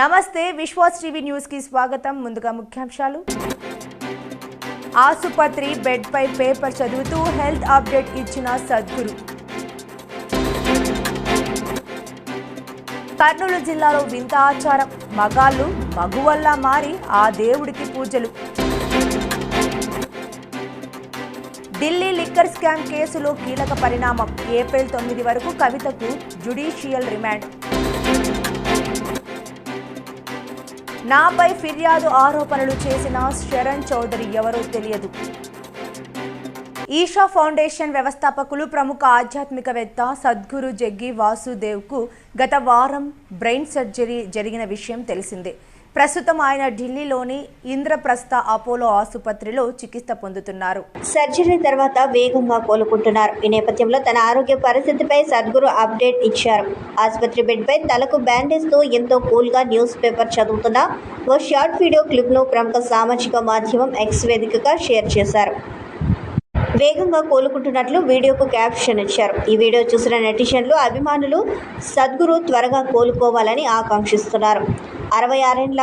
నమస్తే Vishwas TV news కి స్వాగతం. ముందుగా ముఖ్యాంశాలు. ఆసుపత్రి బెడ్ పై పేపర్ చదువుతూ హెల్త్ అప్డేట్ ఇచ్చిన సద్గురు. కర్నూలు జిల్లాలో వింత ఆచారం, మగాళ్ళు మగువల్లా మారి ఆ దేవుడికి పూజలు. ఢిల్లీ లిక్కర్ స్కామ్ కేసులో కీలక పరిణామం. ఏప్రిల్ 9 వరకు కవితకు జ్యుడిషియల్ రిమాండ్. నాపై ఫిర్యాదు ఆరోపణలు చేసిన శరణ్ చౌదరి ఎవరో తెలియదు. ఈషా ఫౌండేషన్ వ్యవస్థాపకులు ప్రముఖ ఆధ్యాత్మికవేత్త సద్గురు జగ్గి వాసుదేవ్కు గత వారం బ్రెయిన్ సర్జరీ జరిగిన విషయం తెలిసిందే. ప్రస్తుతం ఆయన ఢిల్లీలోని ఇంద్రప్రస్థ అపోలో ఆసుపత్రిలో చికిత్స పొందుతున్నారు. సర్జరీ తర్వాత వేగంగా కోలుకుంటున్నారు. ఈ నేపథ్యంలో తన ఆరోగ్య పరిస్థితిపై సద్గురు అప్డేట్ ఇచ్చారు. ఆసుపత్రి బెడ్పై తలకు బ్యాండేజ్తో ఎంతో కూల్గా న్యూస్ పేపర్ చదువుతున్న ఓ షార్ట్ వీడియో క్లిప్ను ప్రముఖ సామాజిక మాధ్యమం ఎక్స్ వేదికగా షేర్ చేశారు. వేగంగా కోలుకుంటున్నట్లు వీడియోకు క్యాప్షన్ ఇచ్చారు. ఈ వీడియో చూసిన నెటిజన్లు, అభిమానులు సద్గురు త్వరగా కోలుకోవాలని ఆకాంక్షిస్తున్నారు. 66 ఏళ్ల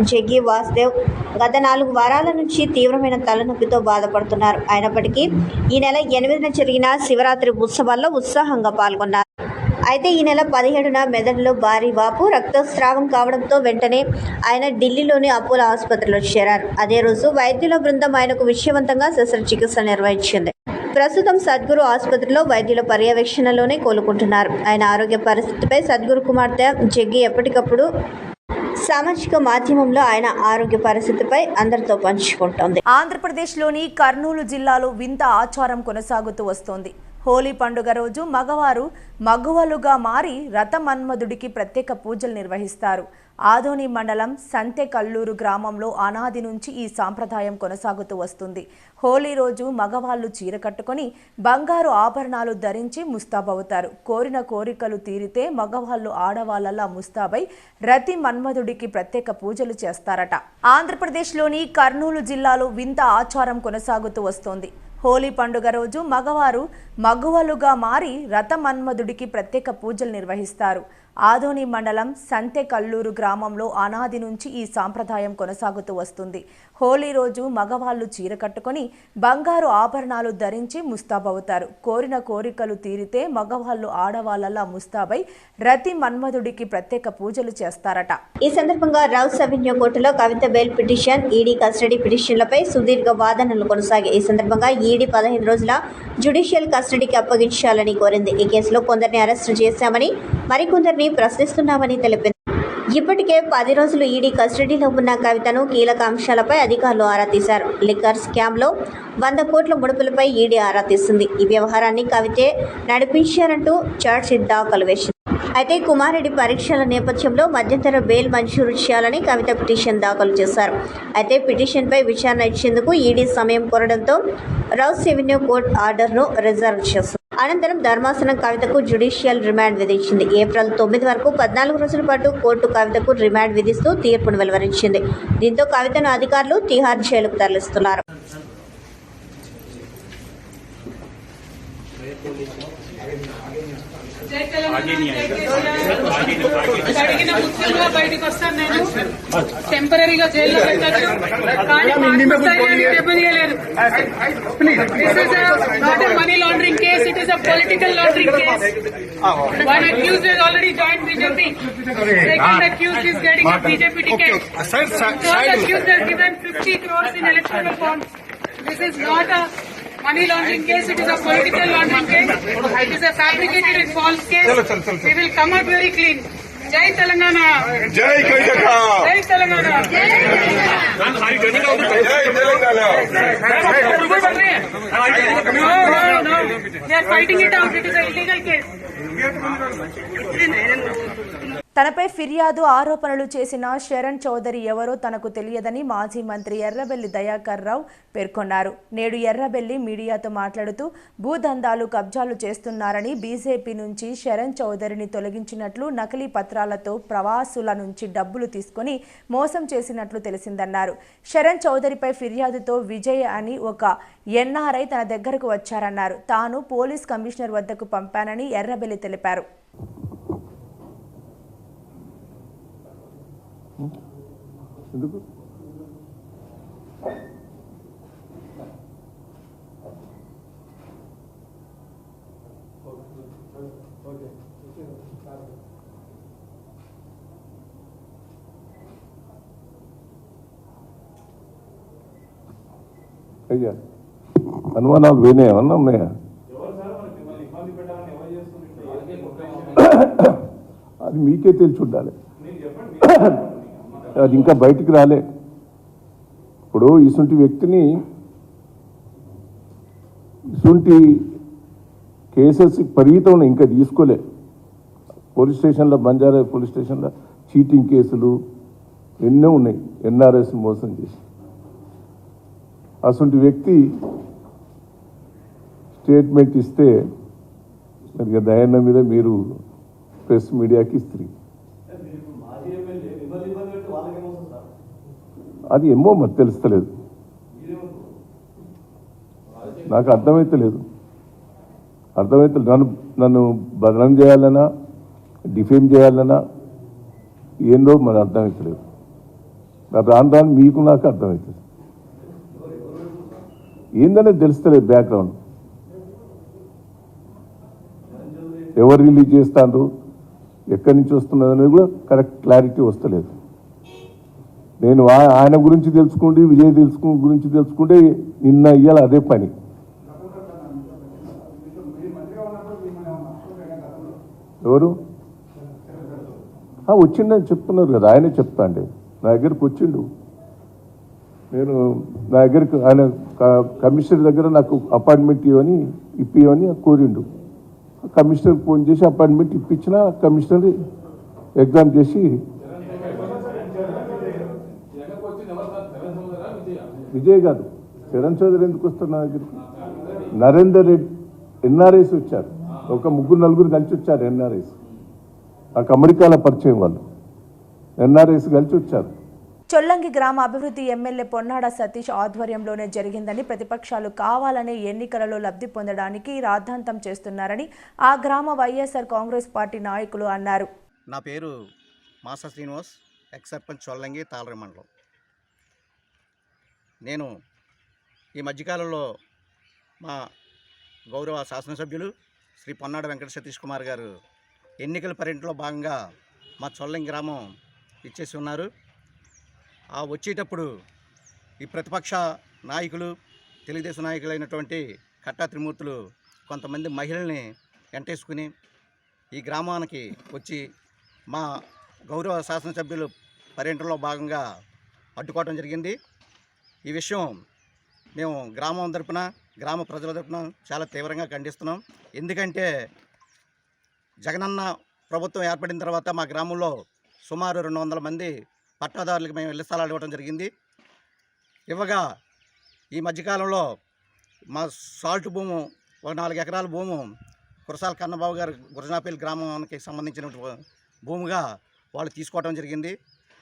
జగ్గి వాసుదేవ్ గత 4 వారాల నుంచి తీవ్రమైన తలనొప్పితో బాధపడుతున్నారు. అయినప్పటికీ ఈ నెల 8న జరిగిన శివరాత్రి ఉత్సవాల్లో ఉత్సాహంగా పాల్గొన్నారు. అయితే ఈ నెల 17న మెదడులో భారీ వాపు, రక్తస్రావం కావడంతో వెంటనే ఆయన ఢిల్లీలోని అపోలో ఆసుపత్రిలో చేరారు. అదే రోజు వైద్యుల బృందం ఆయనకు విజయవంతంగా శస్త్రచికిత్స నిర్వహించింది. ప్రస్తుతం సద్గురు ఆసుపత్రిలో వైద్యుల పర్యవేక్షణలోనే కోలుకుంటున్నారు. ఆయన ఆరోగ్య పరిస్థితిపై సద్గురు కుమార్తె జగ్గి ఎప్పటికప్పుడు సామాజిక మాధ్యమంలో ఆయన ఆరోగ్య పరిస్థితిపై అందరితో పంచుకుంటోంది. ఆంధ్రప్రదేశ్లోని కర్నూలు జిల్లాలో వింత ఆచారం కొనసాగుతూ వస్తోంది. హోలీ పండుగ రోజు మగవారు మగువలుగా మారి రథమన్మధుడికి ప్రత్యేక పూజలు నిర్వహిస్తారు. ఆదోని మండలం సంతెకల్లూరు గ్రామంలో అనాది నుంచి ఈ సాంప్రదాయం కొనసాగుతూ వస్తుంది. హోలీ రోజు మగవాళ్ళు చీర కట్టుకొని బంగారు ఆభరణాలు ధరించి ముస్తాబవుతారు. కోరిన కోరికలు తీరితే మగవాళ్ళు ఆడవాళ్ళలా ముస్తాబై రతి మన్మధుడికి ప్రత్యేక పూజలు చేస్తారట. ఆంధ్రప్రదేశ్లోని కర్నూలు జిల్లాలో వింత ఆచారం కొనసాగుతూ వస్తోంది. హోలీ పండుగ రోజు మగవారు మగువలుగా మారి రథమన్మధుడికి ప్రత్యేక పూజలు నిర్వహిస్తారు. ఆదోని మండలం సంతెకల్లూరు గ్రామంలో అనాది నుంచి ఈ సాంప్రదాయం కొనసాగుతూ వస్తుంది. హోలీ రోజు మగవాళ్ళు చీర కట్టుకొని బంగారు ఆభరణాలు ధరించి ముస్తాబవుతారు. కోరిన కోరికలు తీరితే మగవాళ్ళు ఆడవాళ్ళలా ముస్తాబై రతి మన్మధుడికి ప్రత్యేక పూజలు చేస్తారట. ఈ సందర్భంగా రౌస్ అవెన్యూ కోర్టులో కవిత బెయిల్ పిటిషన్, ఈడీ కస్టడీ పిటిషన్లపై సుదీర్ఘ వాదనలు కొనసాగాయి. ఈ సందర్భంగా ఈడీ 15 రోజుల జ్యుడిషియల్ కస్టడీకి అప్పగించాలని కోరింది. ఈ కేసులో కొందరిని అరెస్టు చేశామని, మరికొందరిని ప్రశ్నిస్తున్నామని తెలిపింది. ఇప్పటికే 10 రోజులు ఈడీ కస్టడీలో ఉన్న కవితను కీలక అంశాలపై అధికారులు ఆరా తీశారు. లిక్కర్ స్కామ్లో 100 కోట్ల ముడుపులపై ఈడీ ఆరా తీస్తుంది. ఈ వ్యవహారాన్ని కవితే నడిపించారంటూ ఛార్జ్షీట్ దాఖలు వేసింది. అయితే కుమారెడ్డి పరీక్షల నేపథ్యంలో మధ్యంతర బెయిల్ మంజూరు చేయాలని కవిత పిటిషన్ దాఖలు చేశారు. అయితే పిటిషన్పై విచారణ ఇచ్చేందుకు ఈడీ సమయం కోరడంతో రౌస్ అవెన్యూ కోర్టు ఆర్డర్ను రిజర్వ్ చేస్తుంది. అనంతరం ధర్మాసనం కవితకు జ్యుడిషియల్ రిమాండ్ విధించింది. ఏప్రిల్ 9 వరకు 14 రోజుల పాటు కోర్టు కవితకు రిమాండ్ విధిస్తూ తీర్పును వెలువరించింది. దీంతో కవితను అధికారులు తిహార్ జైలుకు తరలిస్తున్నారు. అడిగిన ముఖ్యంగా బయటకు వస్తాను. నేను టెంపరీగా జైల్లో పెట్టచ్చు, కానీ దెబ్బతీయలేరు. This is not a money laundering case, it is a political laundering case. One accused has already joined BJP. Second accused is getting a BJP ticket. Third accused has given 50 crores in electoral bonds. This is not a money laundering case, it is a political laundering case. It is a fabricated and false case. We will come out very clean. Jai Telangana. Jai Karnataka. Jai Telangana. Jai Telangana. No. They are fighting it out. It is an illegal case. తనపై ఫిర్యాదు ఆరోపణలు చేసిన శరణ్ చౌదరి ఎవరో తనకు తెలియదని మాజీ మంత్రి ఎర్రబెల్లి దయాకర్ రావు పేర్కొన్నారు. నేడు ఎర్రబెల్లి మీడియాతో మాట్లాడుతూ భూదందాలు, కబ్జాలు చేస్తున్నారని, బీజేపీ నుంచి శరణ్ చౌదరిని తొలగించినట్లు, నకిలీ పత్రాలతో ప్రవాసుల నుంచి డబ్బులు తీసుకుని మోసం చేసినట్లు తెలిసిందన్నారు. శరణ్ చౌదరిపై ఫిర్యాదుతో విజయ్ అని ఒక ఎన్ఆర్ఐ తన దగ్గరకు వచ్చారన్నారు. తాను పోలీస్ కమిషనర్ వద్దకు పంపానని ఎర్రబెల్లి తెలిపారు. ఎందుకు అయ్యా అనుమానాలు వేనే ఏమన్నా ఉన్నాయా? అది మీకే తెలిసి ఉండాలి, అది ఇంకా బయటికి రాలే. ఇప్పుడు ఇటువంటి వ్యక్తిని ఇటువంటి కేసెస్ పరిమితం ఇంకా తీసుకోలే. పోలీస్ స్టేషన్లో, బంజారా పోలీస్ స్టేషన్లో చీటింగ్ కేసులు ఎన్నో ఉన్నాయి, ఎన్ఆర్ఎస్ మోసం చేసి. అటువంటి వ్యక్తి స్టేట్మెంట్ ఇస్తే మరి దయాన్న మీద మీరు ప్రెస్ మీడియాకి ఇస్తారు. అది ఏమో మరి తెలుస్తలేదు, నాకు అర్థమైతలేదు. నన్ను బదనం చేయాలన్నా, డిఫేమ్ చేయాలన్నా ఏందో మరి అర్థమవుతలేదు. రాను మీకు నాకు అర్థమవుతుంది, ఏందనేది తెలుస్తలేదు. బ్యాక్గ్రౌండ్ ఎవరు రిలీజ్ చేస్తాండ్రు, ఎక్కడి నుంచి వస్తున్నది అనేది కూడా కరెక్ట్ క్లారిటీ వస్తలేదు. నేను ఆయన గురించి తెలుసుకుంటే, విజయ్ గురించి తెలుసుకుంటే నిన్న ఇయ్యాలి అదే పని. ఎవరు వచ్చిండని చెప్తున్నారు కదా, ఆయనే చెప్తా అండి. నా దగ్గరికి వచ్చిండు, నేను నా దగ్గరికి ఆయన కమిషనర్ దగ్గర నాకు అపాయింట్మెంట్ ఇప్పివని కోరిండు. కమిషనర్కి ఫోన్ చేసి అపాయింట్మెంట్ ఇప్పించిన, కమిషనర్ ఎగ్జామ్ చేసి విజయ్ కాదు, చరణ్ చౌదరి ఎందుకు వస్తారు నా దగ్గరికి? నరేందర్ రెడ్డి ఎన్ఆర్ఐస్ వచ్చారు, ఒక 3-4 కలిసి వచ్చారు. ఎన్ఆర్ఐస్ నాకు అమెరికాలో పరిచయం, వాళ్ళు ఎన్ఆర్ఐస్ కలిసి వచ్చారు. చొల్లంగి గ్రామ అభివృద్ధి ఎమ్మెల్యే పొన్నాడ సతీష్ ఆధ్వర్యంలోనే జరిగిందని, ప్రతిపక్షాలు కావాలనే ఎన్నికలలో లబ్ధి పొందడానికి రాద్ధాంతం చేస్తున్నారని ఆ గ్రామ వైఎస్ఆర్ కాంగ్రెస్ పార్టీ నాయకులు అన్నారు. నా పేరు మాసా శ్రీనివాస్, ఎక్స్ సర్పంచ్ చొల్లంగి తాళరి మండలం. నేను ఈ మధ్యకాలంలో మా గౌరవ శాసనసభ్యులు శ్రీ పొన్నాడ వెంకట సతీష్ కుమార్ గారు ఎన్నికల పర్యటనలో భాగంగా మా చొల్లంగి గ్రామం ఇచ్చేసి ఉన్నారు. ఆ వచ్చేటప్పుడు ఈ ప్రతిపక్ష నాయకులు, తెలుగుదేశం నాయకులైనటువంటి కట్టా త్రిమూర్తులు కొంతమంది మహిళల్ని వెంటేసుకుని ఈ గ్రామానికి వచ్చి మా గౌరవ శాసనసభ్యులు పర్యటనలో భాగంగా అడ్డుకోవడం జరిగింది. ఈ విషయం మేము గ్రామం తరపున, గ్రామ ప్రజల తరపున చాలా తీవ్రంగా ఖండిస్తున్నాం. ఎందుకంటే జగనన్న ప్రభుత్వం ఏర్పడిన తర్వాత మా గ్రామంలో సుమారు 200 మంది పట్టాదారులకు మేము ఇళ్ల స్థలాలు ఇవ్వడం జరిగింది. ఇవ్వగా ఈ మధ్యకాలంలో మా సాల్ట్ భూము, ఒక 4 ఎకరాల భూము కురసాల కన్నబాబు గారు గురజాపల్లి గ్రామానికి సంబంధించిన భూమిగా వాళ్ళు తీసుకోవడం జరిగింది.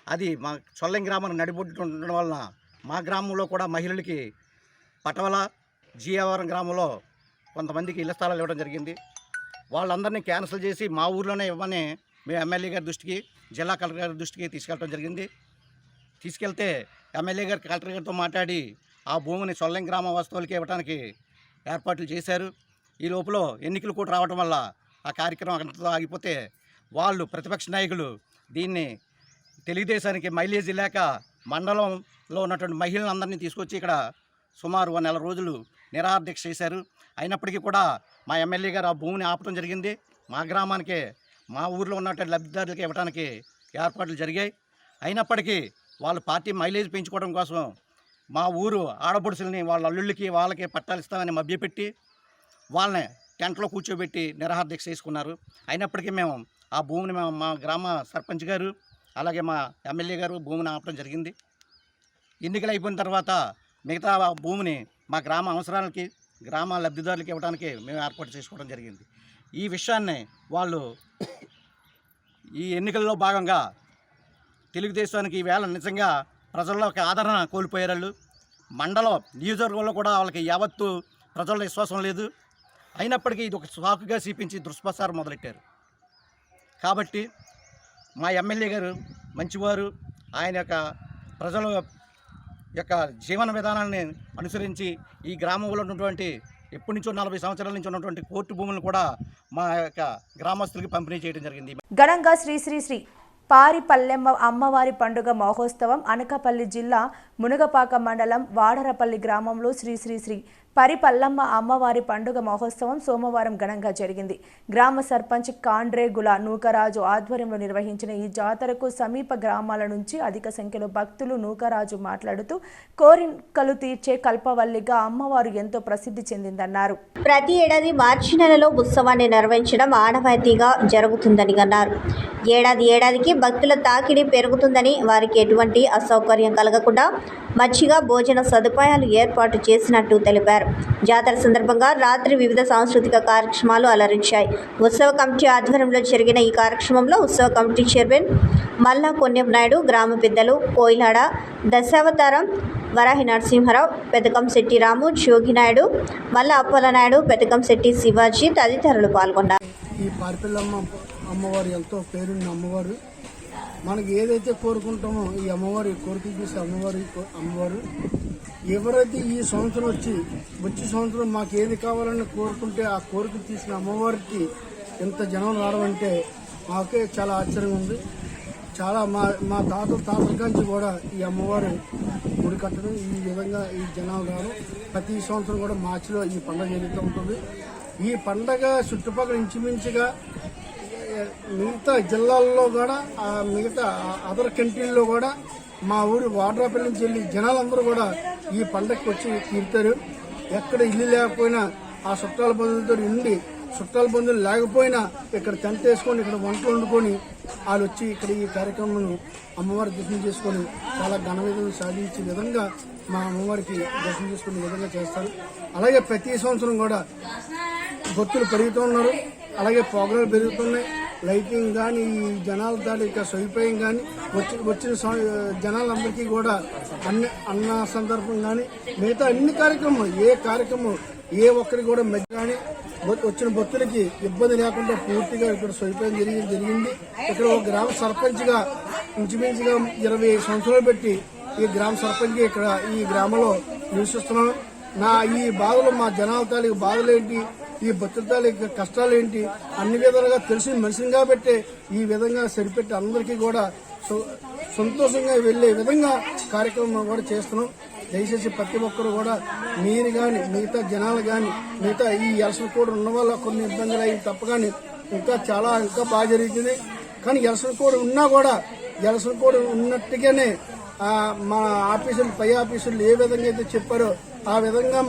అది మా చొల్లంగి గ్రామాన్ని నడిబొడ్డు ఉండడం వలన మా గ్రామంలో కూడా మహిళలకి పటవల, జీయావరం గ్రామంలో కొంతమందికి ఇళ్ల స్థలాలు ఇవ్వడం జరిగింది. వాళ్ళందరినీ క్యాన్సిల్ చేసి మా ఊర్లోనే ఇవ్వమని మేము ఎమ్మెల్యే గారి దృష్టికి, జిల్లా కలెక్టర్ గారి దృష్టికి తీసుకెళ్ళడం జరిగింది. తీసుకెళ్తే ఎమ్మెల్యే గారు కలెక్టర్ గారితో మాట్లాడి ఆ భూమిని చొల్లంగి గ్రామ వాస్తవులకి ఇవ్వడానికి ఏర్పాట్లు చేశారు. ఈ లోపల ఎన్నికలు కూడా రావడం వల్ల ఆ కార్యక్రమం అంతతో ఆగిపోతే వాళ్ళు ప్రతిపక్ష నాయకులు దీన్ని తెలుగుదేశానికి మైలేజ్ లేక మండలంలో ఉన్నటువంటి మహిళలందరినీ తీసుకొచ్చి ఇక్కడ సుమారు 1 నెల రోజులు నిరాహార దీక్ష చేశారు. అయినప్పటికీ కూడా మా ఎమ్మెల్యే గారు ఆ భూమిని ఆపడం జరిగింది. మా గ్రామానికి, మా ఊరిలో ఉన్నటువంటి లబ్ధిదారులకి ఇవ్వడానికి ఏర్పాట్లు జరిగాయి. అయినప్పటికీ వాళ్ళు పార్టీ మైలేజ్ పెంచుకోవడం కోసం మా ఊరు ఆడపడుచుల్ని వాళ్ళ అల్లుళ్ళకి, వాళ్ళకి పట్టాలు ఇస్తామని మభ్యపెట్టి వాళ్ళని టెంట్లో కూర్చోబెట్టి నిరాహార దీక్ష చేసుకున్నారు. అయినప్పటికీ మేము ఆ భూమిని మా గ్రామ సర్పంచ్ గారు, అలాగే మా ఎమ్మెల్యే గారు భూమిని ఆపడం జరిగింది. ఎన్నికలు అయిపోయిన తర్వాత మిగతా భూమిని మా గ్రామ అవసరాలకి, గ్రామ లబ్ధిదారులకి ఇవ్వడానికి మేము ఏర్పాటు చేసుకోవడం జరిగింది. ఈ విషయాన్ని వాళ్ళు ఈ ఎన్నికల్లో భాగంగా తెలుగుదేశానికి ఈవేళ నిజంగా ప్రజల్లో ఒక ఆదరణ కోల్పోయారు. మండలం, నియోజకవర్గంలో కూడా వాళ్ళకి యావత్తు ప్రజల విశ్వాసం లేదు. అయినప్పటికీ ఇది ఒక సాకుగా చూపించి దుష్ప్రచారం మొదలెట్టారు. కాబట్టి మా ఎమ్మెల్యే గారు మంచివారు, ఆయన యొక్క ప్రజల యొక్క జీవన విధానాన్ని అనుసరించి ఈ గ్రామంలో ఉన్నటువంటి ఎప్పటి నుంచో 40 సంవత్సరాల నుంచి ఉన్నటువంటి కోర్టు భూములను కూడా మా యొక్క గ్రామస్తులకి పంపిణీ చేయడం జరిగింది. ఘనంగా శ్రీ శ్రీ శ్రీ పారిపల్లెమ్మ అమ్మవారి పండుగ మహోత్సవం అనకాపల్లి జిల్లా మునగపాక మండలం వాడరపల్లి గ్రామంలో శ్రీ శ్రీ శ్రీ పరిపల్లమ్మ అమ్మవారి పండుగ మహోత్సవం సోమవారం ఘనంగా జరిగింది. గ్రామ సర్పంచ్ కాండ్రేగుల నూకరాజు ఆధ్వర్యంలో నిర్వహించిన ఈ జాతరకు సమీప గ్రామాల నుంచి అధిక సంఖ్యలో భక్తులు. నూకరాజు మాట్లాడుతూ కోరికలు తీర్చే కల్పవల్లిగా అమ్మవారు ఎంతో ప్రసిద్ధి చెందిందన్నారు. ప్రతి ఏడాది మార్చి నెలలో ఉత్సవాన్ని నిర్వహించడం ఆనవాయితీగా జరుగుతుందని అన్నారు. ఏడాదికి భక్తుల తాకిడి పెరుగుతుందని, వారికి ఎటువంటి అసౌకర్యం కలగకుండా మచ్చిగ భోజన సదుపాయాలు ఏర్పాటు చేసినట్టు తెలిపారు. జాతర సందర్భంగా రాత్రి వివిధ సాంస్కృతిక కార్యక్రమాలు అలరించాయి. ఉత్సవ కమిటీ ఆధ్వర్యంలో జరిగిన ఈ కార్యక్రమంలో ఉత్సవ కమిటీ చైర్మన్ మల్లా కొన్యం నాయుడు, గ్రామ పెద్దలు కోయిలాడ దశావతారం, వరాహి నరసింహారావు, పెదకంశెట్టి రాము, జోగినాయుడు, మల్లా అప్పలనాయుడు, పెదకంశెట్టి శివాజీ తదితరులు పాల్గొన్నారు. ఈ పారిపల్లమ్మ అమ్మవారు ఎంతో పేరున్న అమ్మవారు. మనకి ఏదైతే కోరుకుంటామో ఈ అమ్మవారి కోరికలు చూసే అమ్మవారు ఎవరైతే ఈ సంవత్సరం వచ్చే సంవత్సరం మాకు ఏది కావాలని కోరుకుంటే ఆ కోరిక తీసిన అమ్మవారికి ఎంత జనం రావడంటే మాకే చాలా ఆశ్చర్యంగా ఉంది. చాలా మా తాతల నుంచి కూడా ఈ అమ్మవారు గుడి కట్టడం, ఈ విధంగా ఈ జనాలు రావడం ప్రతి సంవత్సరం కూడా మార్చిలో ఈ పండుగ జరుగుతూ ఉంటుంది. ఈ పండగ చుట్టుపక్కల ఇంచుమించుగా మిగతా జిల్లాల్లో కూడా మిగతా అదర్ కంట్రీల్లో కూడా మా ఊరి వాడ్రాపల్లి నుంచి వెళ్ళి జనాలందరూ కూడా ఈ పండగకి వచ్చి తీరుతారు. ఎక్కడ ఇల్లు లేకపోయినా ఆ చుట్టాల బంధువులతో ఉండి, చుట్టాల బంధువులు లేకపోయినా ఇక్కడ టెంట్ వేసుకొని ఇక్కడ వంటలు వండుకొని వాళ్ళు వచ్చి ఇక్కడ ఈ కార్యక్రమం అమ్మవారి దర్శనం చేసుకొని చాలా ఘన విధులు సాధించే విధంగా మా అమ్మవారికి దర్శనం చేసుకునే విధంగా చేస్తారు. అలాగే ప్రతి సంవత్సరం కూడా భక్తులు పెరుగుతూ ఉన్నారు. అలాగే ప్రోగ్రాలు పెరుగుతున్నాయి. లైటింగ్ కానీ ఈ జనాల తాలూకా సదుపాయం కానీ వచ్చిన జనాలందరికీ కూడా అన్న సందర్భం కానీ మిగతా అన్ని కార్యక్రమాలు ఏ ఒక్కరికి కూడా మధ్య కానీ వచ్చిన భక్తులకి ఇబ్బంది లేకుండా పూర్తిగా ఇక్కడ సదుపాయం జరిగింది. ఇక్కడ ఒక గ్రామ సర్పంచ్గా ఇంచుమించుగా 20 సంవత్సరాలు పెట్టి ఈ గ్రామ సర్పంచ్గా ఇక్కడ ఈ గ్రామంలో నివసిస్తున్నాను. ఈ బాధలు మా జనాల తాలూకు బాధలు ఏంటి, ఈ భక్తుల తాలూకు కష్టాలు ఏంటి అన్ని విధాలుగా తెలిసిన మనిషిని కాబట్టి ఈ విధంగా సరిపెట్టి అందరికీ కూడా సంతోషంగా వెళ్లే విధంగా కార్యక్రమం కూడా చేస్తున్నాం. దయచేసి ప్రతి ఒక్కరు కూడా మీరు కానీ మిగతా జనాలు కానీ మిగతా ఈ ఎలక్షన్ కోడ్ ఉన్న వల్ల కొన్ని ఇబ్బందులు అయ్యి తప్ప కానీ ఇంకా బాగా జరుగుతుంది. కానీ ఎలక్షన్ కోడ్ ఉన్నా కూడా ఎలక్షన్ కోడ్ ఉన్నట్టుగానే మా ఆఫీసులు పై ఆఫీసులు ఏ విధంగా అయితే చెప్పారో ఆ విధంగా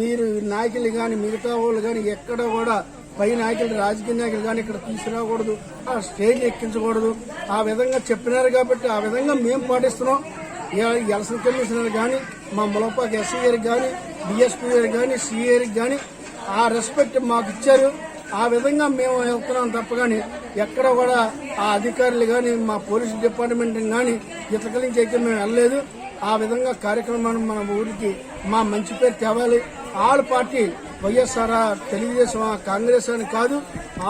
మీరు నాయకులు కానీ మిగతా వాళ్ళు కానీ ఎక్కడ కూడా పై నాయకులు రాజకీయ నాయకులు కానీ ఇక్కడ తీసుకురాకూడదు, ఆ స్టేజ్ ఎక్కించకూడదు. ఆ విధంగా చెప్పినారు కాబట్టి ఆ విధంగా మేము పాటిస్తున్నాం. ఎలక్షన్ కమిషనర్ కానీ మా ములపాక ఎస్సీ గారికి కానీ డిఎస్పీ గారికి కానీ సిఏ గారికి కానీ ఆ రెస్పెక్ట్ మాకు ఇచ్చారు. ఆ విధంగా మేము వెళ్తున్నాం తప్ప కానీ ఎక్కడ కూడా ఆ అధికారులు కానీ మా పోలీస్ డిపార్ట్మెంట్ కానీ ఇతరుల నుంచి అయితే మేము వెళ్ళలేదు. ఆ విధంగా కార్యక్రమాన్ని మన ఊరికి మా మంచి పేరు తేవాలి. ఆల్ పార్టీ వైఎస్ఆర్, తెలుగుదేశం, కాంగ్రెస్ అని కాదు,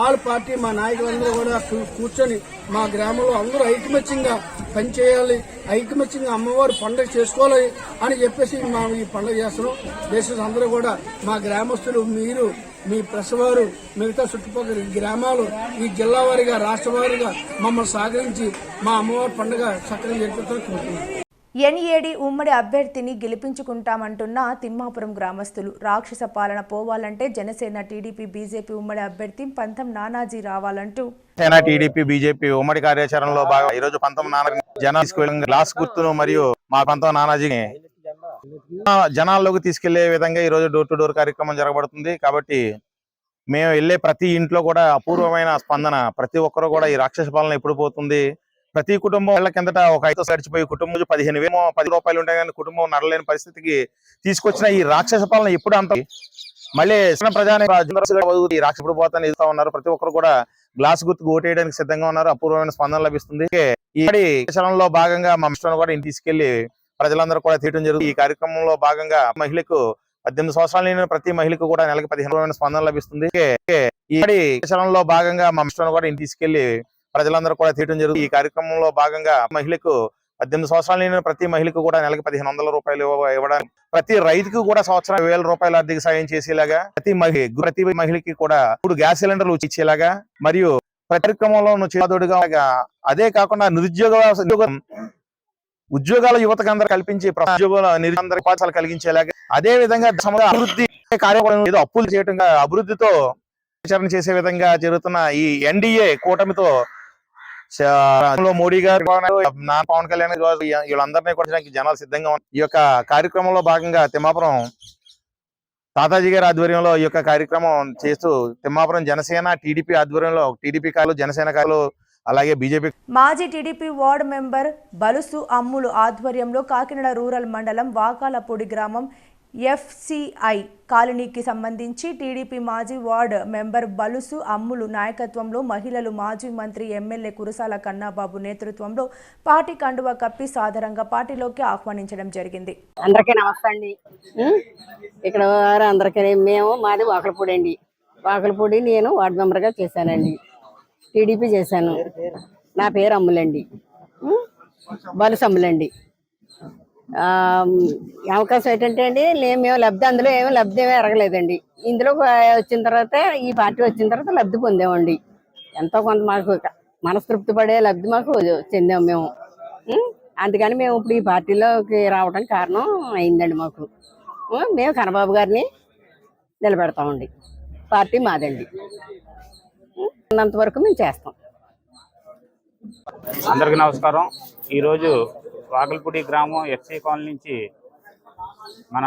ఆల్ పార్టీ మా నాయకులందరూ కూడా కూర్చొని మా గ్రామంలో అందరూ ఐకమత్యంగా పనిచేయాలి, ఐకమత్యంగా అమ్మవారు పండుగ చేసుకోవాలి అని చెప్పేసి ఈ పండుగ చేస్తున్నాం. దేశం అందరూ కూడా మా గ్రామస్తులు, మీరు, మీ ప్రెస్ వారు, మిగతా చుట్టుపక్కల గ్రామాలు ఈ జిల్లా వారిగా రాష్ట్ర వారిగా మమ్మల్ని సహకరించి మా అమ్మవారి పండుగ చక్కగా జరిపిస్తామని కోరుతున్నాం. ఎన్ఏడి ఉమ్మడి అభ్యర్థిని గెలిపించుకుంటామంటున్న తిమ్మాపురం గ్రామస్తులు. రాక్షస పాలన పోవాలంటే జనసేన, టీడీపీ, బీజేపీ ఉమ్మడి అభ్యర్థి పంతం నానాజీ రావాలంటూ జనసేన, టీడీపీ, బీజేపీ ఉమ్మడి కార్యాచరణలో భాగంగా ఈ రోజు పంతం నానాజీ గ్లాస్ గుర్తును మరియు మా పంతం నానాజీని జనాల్లోకి తీసుకెళ్లే విధంగా ఈ రోజు డోర్ టు డోర్ కార్యక్రమం జరగబడుతుంది. కాబట్టి మేము వెళ్లే ప్రతి ఇంట్లో కూడా అపూర్వమైన స్పందన. ప్రతి ఒక్కరు కూడా ఈ రాక్షస పాలన ఎప్పుడు పోతుంది, ప్రతి కుటుంబం వాళ్ళ కిందట ఒక 5 గడిచిపోయి కుటుంబం 15,000 10 ఉంటాయి కానీ కుటుంబం నడలేని పరిస్థితికి తీసుకొచ్చిన ఈ రాక్షస పాలన ఎప్పుడు అంత మళ్ళీ ఈ రాక్షసుడు పోతాను ఇస్తా ఉన్నారు. ప్రతి ఒక్కరు కూడా గ్లాస్ గుర్తుకు ఓటేయడానికి సిద్ధంగా ఉన్నారు. అపూర్వమైన స్పందన లభిస్తుంది. ఈ కార్యక్రమంలో భాగంగా మా మిస్టర్ను కూడా ఇంటికి తీసుకెళ్లి ప్రజలందరూ కూడా తీయడం జరుగుతుంది. ఈ కార్యక్రమంలో భాగంగా మహిళకు 18 సంవత్సరాలు లేని ప్రతి మహిళకు కూడా నెలకు 15,000 స్పందన లభిస్తుంది. ఈ కార్యక్రమంలో భాగంగా మా మిస్టర్ను కూడా ఇంటికి తీసుకెళ్లి ప్రజలందరూ కూడా తీయడం జరుగుతుంది. ఈ కార్యక్రమంలో భాగంగా మహిళకు 18 సంవత్సరాలు నిండిన ప్రతి మహిళకు కూడా నెలకి 1500 రూపాయలు ఇవ్వడానికి, ప్రతి రైతుకు కూడా సంవత్సరం 1000 రూపాయల ఆర్థిక సాయం చేసేలాగా, ప్రతి మహిళకి కూడా 3 గ్యాస్ సిలిండర్లు ఇచ్చేలాగా, మరియు కార్యక్రమంలో చేదోడుగా, అదే కాకుండా ఉద్యోగాల యువతకు అందరూ కల్పించి ఉపాధ్యాయులు కలిగించేలాగా, అదే విధంగా అభివృద్ధి కార్యక్రమం ఏదో అప్పులు చేయటం అభివృద్ధితో ఆచరణ చేసే విధంగా జరుగుతున్న ఈ ఎన్డీఏ కూటమితో మోడీ గారు, పవన్ కళ్యాణ్ వీళ్ళందరినీ కూడా జనాలు సిద్ధంగా ఉన్నారు. ఈ యొక్క కార్యక్రమంలో భాగంగా తిమ్మాపురం తాతాజీ గారి ఆధ్వర్యంలో ఈ యొక్క కార్యక్రమం చేస్తూ తిమ్మాపురం జనసేన టీడీపీ ఆధ్వర్యంలో టీడీపీ కార్లు, జనసేన కార్లు, అలాగే బీజేపీ మాజీ టీడీపీ వార్డు మెంబర్ బలుసు అమ్ములు ఆధ్వర్యంలో కాకినాడ రూరల్ మండలం వాకాలపూడి గ్రామం ఎఫ్సిఐ కాలనీకి సంబంధించి టీడీపీ మాజీ వార్డు మెంబర్ బలుసు అమ్ములు నాయకత్వంలో మహిళలు మాజీ మంత్రి ఎమ్మెల్యే కురసాల కన్నాబాబు నేతృత్వంలో పార్టీ కండువా కప్పి సాధారణంగా పార్టీలోకి ఆహ్వానించడం జరిగింది. అందరికీ నమస్తే అండి. ఇక్కడ అందరికీ మేము మాది వాకలపూడి అండి. వాకలపూడి నేను వార్డు మెంబర్గా చేశానండి. టీడీపీ చేశాను. నా పేరు అమ్ములండి, బలుసు అమ్ములండి. అవకాశం ఏంటంటే అండి, మేము లబ్ధి అందులో ఏమీ లబ్ధి ఏమీ ఎరగలేదండి. ఇందులో వచ్చిన తర్వాత, ఈ పార్టీ వచ్చిన తర్వాత లబ్ధి పొందామండి. ఎంతో కొంత మాకు మనస్తృప్తి పడే లబ్ధి మాకు చెందాము మేము. అందుకని మేము ఇప్పుడు ఈ పార్టీలోకి రావడానికి కారణం అయిందండి మాకు. మేము కన్నబాబు గారిని నిలబెడతామండి. పార్టీ మాదండి. అంతవరకు మేము చేస్తాం. అందరికీ నమస్కారం. ఈరోజు వాకలపూడి గ్రామం ఎఫ్సి కాలనీ నుంచి మన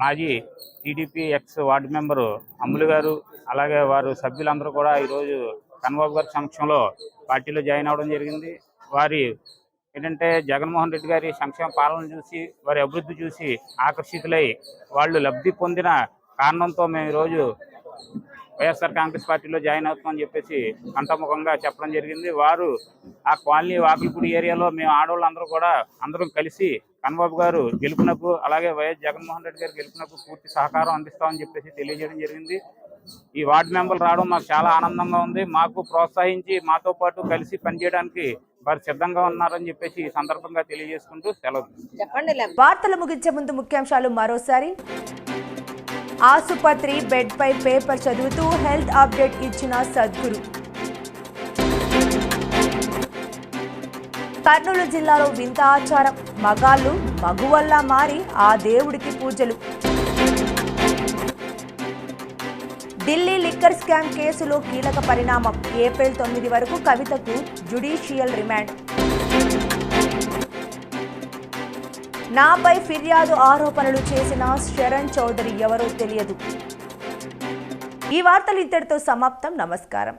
మాజీ టీడీపీ ఎక్స్ వార్డు మెంబరు అమ్ములు గారు, అలాగే వారు సభ్యులందరూ కూడా ఈరోజు కన్నబాబు గారి సమక్షంలో పార్టీలో జాయిన్ అవ్వడం జరిగింది. వారి ఏంటంటే జగన్మోహన్ రెడ్డి గారి సంక్షేమ పాలన చూసి, వారి అభివృద్ధి చూసి ఆకర్షితులై వాళ్ళు లబ్ధి పొందిన కారణంతో మేము ఈరోజు వైఎస్ఆర్ కాంగ్రెస్ పార్టీలో జాయిన్ అవుతామని చెప్పేసి కంఠముఖంగా చెప్పడం జరిగింది. వారు ఆ కాలనీ వాకిలిపూడి ఏరియాలో మేము ఆడవాళ్ళందరూ కూడా అందరం కలిసి కన్నబాబు గారు గెలుపునకు, అలాగే వైఎస్ జగన్మోహన్ రెడ్డి గారు గెలుపునకు పూర్తి సహకారం అందిస్తామని చెప్పేసి తెలియజేయడం జరిగింది. ఈ వార్డు మెంబర్లు రావడం మాకు చాలా ఆనందంగా ఉంది. మాకు ప్రోత్సహించి మాతో పాటు కలిసి పనిచేయడానికి వారు సిద్ధంగా ఉన్నారని చెప్పేసి ఈ సందర్భంగా తెలియజేసుకుంటూ సెలవు. వార్తలు ముగించే ముందు ముఖ్యాంశాలు మరోసారి. ఆసుపత్రి బెడ్ పై పేపర్ చదువుతూ హెల్త్ అప్డేట్ ఇచ్చిన సద్గురు. కర్నూలు జిల్లాలో వింత ఆచారం, మగాళ్ళు మగువల్లా మారి ఆ దేవుడికి పూజలు. ఢిల్లీ లిక్కర్ స్కామ్ కేసులో కీలక పరిణామం. ఏప్రిల్ 9 వరకు కవితకు జ్యుడిషియల్ రిమాండ్. నాపై ఫిర్యాదు ఆరోపణలు చేసిన శరణ్ చౌదరి ఎవరో తెలియదు. ఈ వార్తలు ఇంతటితో సమాప్తం. నమస్కారం.